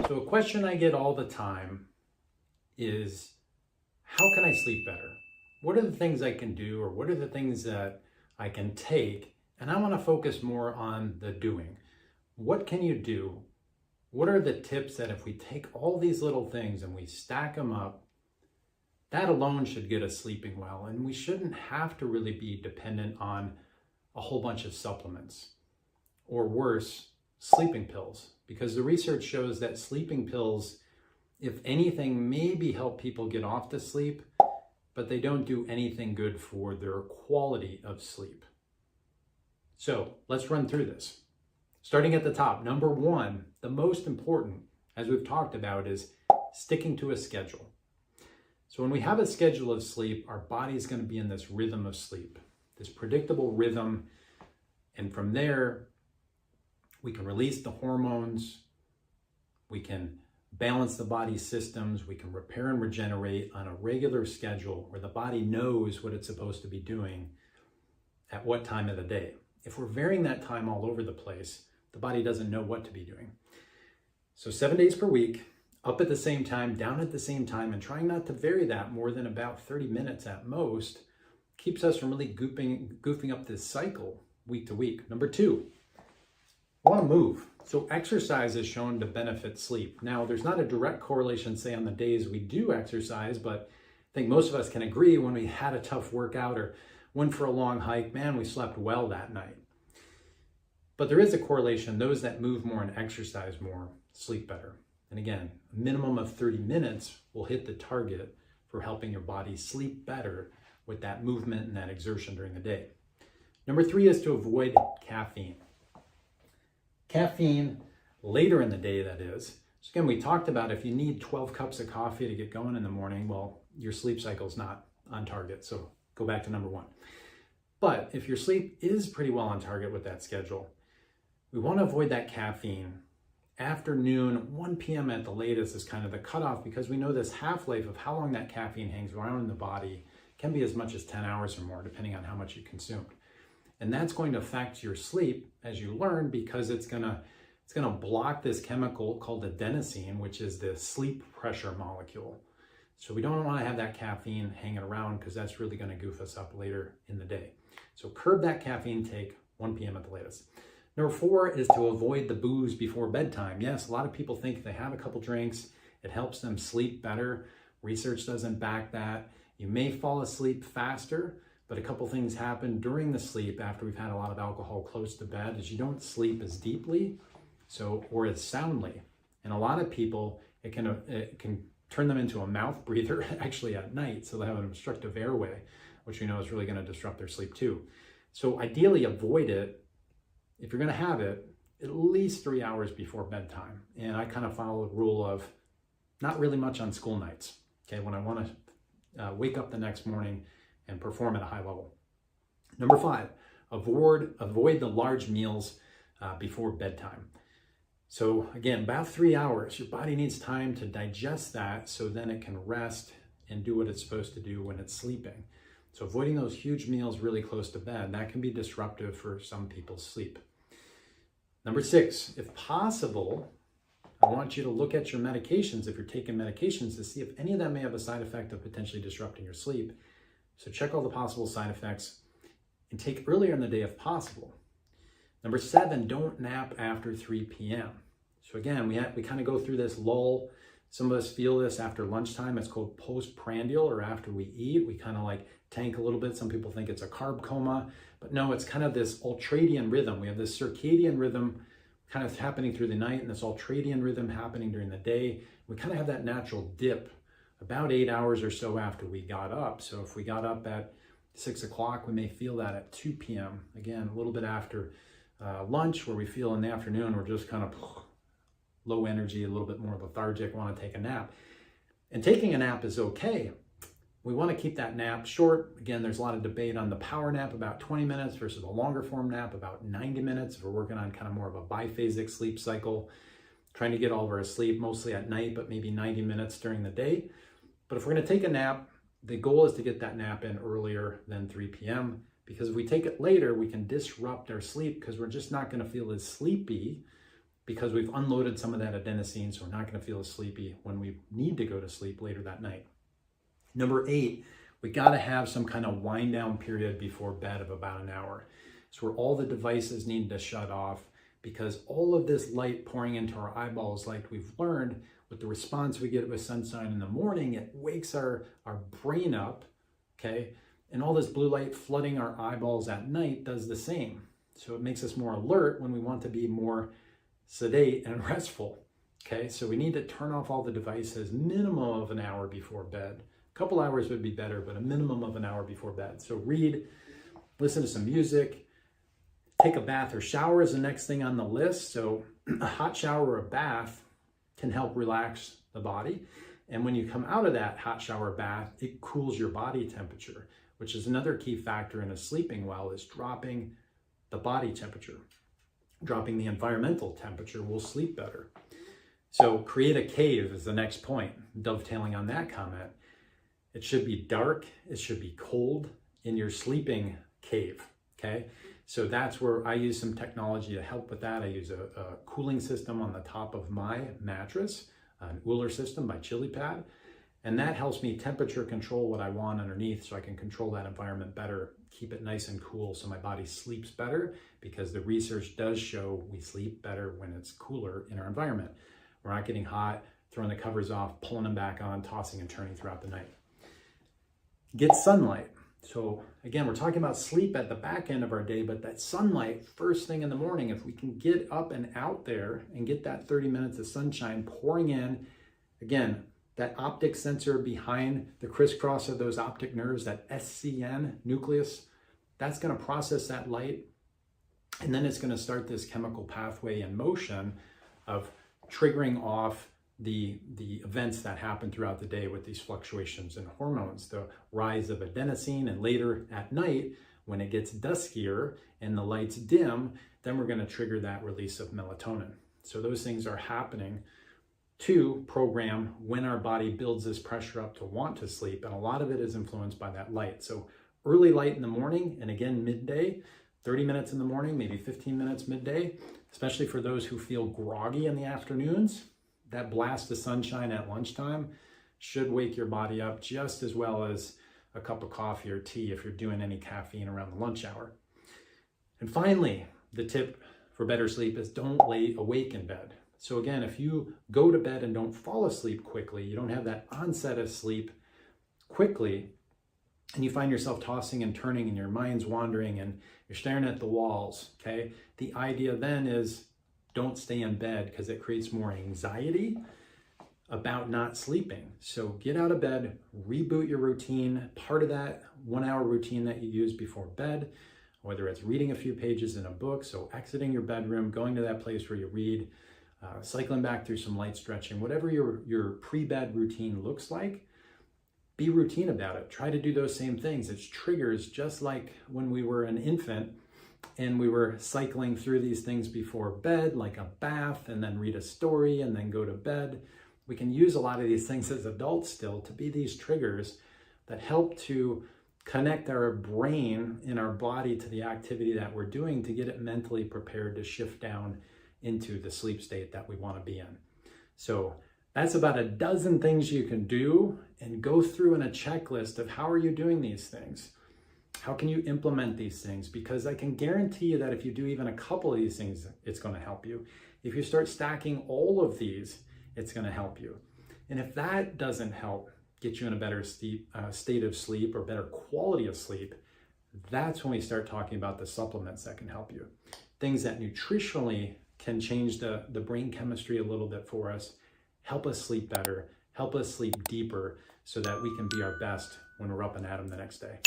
So a question I get all the time is, how can I sleep better? What are the things I can do, or what are the things that I can take? And I want to focus more on the doing. What can you do? What are the tips that if we take all these little things and we stack them up, that alone should get us sleeping well? And we shouldn't have to really be dependent on a whole bunch of supplements, or worse, sleeping pills, because the research shows that sleeping pills, if anything, maybe help people get off to sleep, but they don't do anything good for their quality of sleep. So let's run through this. Starting at the top, number one, the most important, as we've talked about, is sticking to a schedule. So when we have a schedule of sleep, our body is going to be in this rhythm of sleep, this predictable rhythm. And from there, we can release the hormones, we can balance the body's systems, we can repair and regenerate on a regular schedule where the body knows what it's supposed to be doing at what time of the day. If we're varying that time all over the place, the body doesn't know what to be doing. So 7 days per week, up at the same time, down at the same time, and trying not to vary that more than about 30 minutes at most, keeps us from really goofing up this cycle week to week. Number two, I want to move. So exercise is shown to benefit sleep. Now, there's not a direct correlation, say, on the days we do exercise, but I think most of us can agree when we had a tough workout or went for a long hike, man, we slept well that night. But there is a correlation. Those that move more and exercise more sleep better. And again, a minimum of 30 minutes will hit the target for helping your body sleep better with that movement and that exertion during the day. Number three is to avoid caffeine. Caffeine later in the day, that is. So again, we talked about if you need 12 cups of coffee to get going in the morning, well, your sleep cycle is not on target. So go back to number one. But if your sleep is pretty well on target with that schedule, we want to avoid that caffeine. Afternoon, 1 p.m. at the latest is kind of the cutoff, because we know this half-life of how long that caffeine hangs around in the body can be as much as 10 hours or more, depending on how much you consumed. And that's going to affect your sleep, as you learn, because it's gonna block this chemical called adenosine, which is the sleep pressure molecule. So we don't want to have that caffeine hanging around, because that's really going to goof us up later in the day. So curb that caffeine take, 1 p.m. at the latest. Number four is to avoid the booze before bedtime. Yes, a lot of people think if they have a couple drinks, it helps them sleep better. Research doesn't back that. You may fall asleep faster, but a couple things happen during the sleep after we've had a lot of alcohol close to bed is you don't sleep as deeply, or as soundly. And a lot of people, it can turn them into a mouth breather actually at night. So they have an obstructive airway, which we know is really going to disrupt their sleep too. So ideally avoid it, if you're going to have it, at least 3 hours before bedtime. And I kind of follow the rule of not really much on school nights, okay, when I want to wake up the next morning and perform at a high level. Number five, avoid the large meals before bedtime. So again, about 3 hours, your body needs time to digest that so then it can rest and do what it's supposed to do when it's sleeping. So avoiding those huge meals really close to bed, that can be disruptive for some people's sleep. Number six, if possible, I want you to look at your medications, if you're taking medications, to see if any of them may have a side effect of potentially disrupting your sleep. So check all the possible side effects and take earlier in the day if possible. Number seven, don't nap after 3 p.m. So again, we kind of go through this lull. Some of us feel this after lunchtime. It's called postprandial, or after we eat. We kind of like tank a little bit. Some people think it's a carb coma, but no, it's kind of this ultradian rhythm. We have this circadian rhythm kind of happening through the night and this ultradian rhythm happening during the day. We kind of have that natural dip about 8 hours or so after we got up. So if we got up at 6 o'clock, we may feel that at 2 p.m. Again, a little bit after lunch, where we feel in the afternoon we're just kind of low energy, a little bit more lethargic, want to take a nap. And taking a nap is okay. We want to keep that nap short. Again, there's a lot of debate on the power nap, about 20 minutes, versus a longer form nap, about 90 minutes. If we're working on kind of more of a biphasic sleep cycle, trying to get all of our sleep mostly at night, but maybe 90 minutes during the day. But if we're going to take a nap, the goal is to get that nap in earlier than 3 p.m. because if we take it later, we can disrupt our sleep because we're just not going to feel as sleepy because we've unloaded some of that adenosine, so we're not going to feel as sleepy when we need to go to sleep later that night. Number 8, we got to have some kind of wind down period before bed of about an hour. So where all the devices need to shut off, because all of this light pouring into our eyeballs, like we've learned with the response we get with sunshine in the morning, it wakes our brain up, okay? And all this blue light flooding our eyeballs at night does the same. So it makes us more alert when we want to be more sedate and restful, okay? So we need to turn off all the devices minimum of an hour before bed. A couple hours would be better, but a minimum of an hour before bed. So read, listen to some music, take a bath or shower is the next thing on the list. So a hot shower or a bath can help relax the body. And when you come out of that hot shower or bath, it cools your body temperature, which is another key factor in a sleeping well, is dropping the body temperature. Dropping the environmental temperature will sleep better. So create a cave is the next point, dovetailing on that comment. It should be dark, it should be cold in your sleeping cave, okay? So that's where I use some technology to help with that. I use a cooling system on the top of my mattress, an Uller system by ChiliPad, and that helps me temperature control what I want underneath so I can control that environment better, keep it nice and cool so my body sleeps better, because the research does show we sleep better when it's cooler in our environment. We're not getting hot, throwing the covers off, pulling them back on, tossing and turning throughout the night. Get sunlight. So again, we're talking about sleep at the back end of our day, but that sunlight first thing in the morning, if we can get up and out there and get that 30 minutes of sunshine pouring in, again, that optic sensor behind the crisscross of those optic nerves, that SCN nucleus, that's going to process that light. And then it's going to start this chemical pathway in motion of triggering off the events that happen throughout the day with these fluctuations in hormones, the rise of adenosine, and later at night, when it gets duskier and the lights dim, then we're going to trigger that release of melatonin. So those things are happening to program when our body builds this pressure up to want to sleep, and a lot of it is influenced by that light. So early light in the morning, and again midday, 30 minutes in the morning, maybe 15 minutes midday, especially for those who feel groggy in the afternoons. That blast of sunshine at lunchtime should wake your body up just as well as a cup of coffee or tea if you're doing any caffeine around the lunch hour. And finally, the tip for better sleep is don't lay awake in bed. So again, if you go to bed and don't fall asleep quickly, you don't have that onset of sleep quickly, and you find yourself tossing and turning and your mind's wandering and you're staring at the walls, okay? The idea then is don't stay in bed, because it creates more anxiety about not sleeping. So get out of bed, reboot your routine. Part of that 1 hour routine that you use before bed, whether it's reading a few pages in a book, so exiting your bedroom, going to that place where you read, cycling back through some light stretching, whatever your pre-bed routine looks like, be routine about it. Try to do those same things. It's triggers, just like when we were an infant and we were cycling through these things before bed, like a bath, and then read a story, and then go to bed. We can use a lot of these things as adults still to be these triggers that help to connect our brain and our body to the activity that we're doing to get it mentally prepared to shift down into the sleep state that we want to be in. So that's about a dozen things you can do, and go through in a checklist of how are you doing these things? How can you implement these things? Because I can guarantee you that if you do even a couple of these things, it's going to help you. If you start stacking all of these, it's going to help you. And if that doesn't help get you in a better state of sleep or better quality of sleep, that's when we start talking about the supplements that can help you. Things that nutritionally can change the brain chemistry a little bit for us, help us sleep better, help us sleep deeper, so that we can be our best when we're up and at 'em the next day.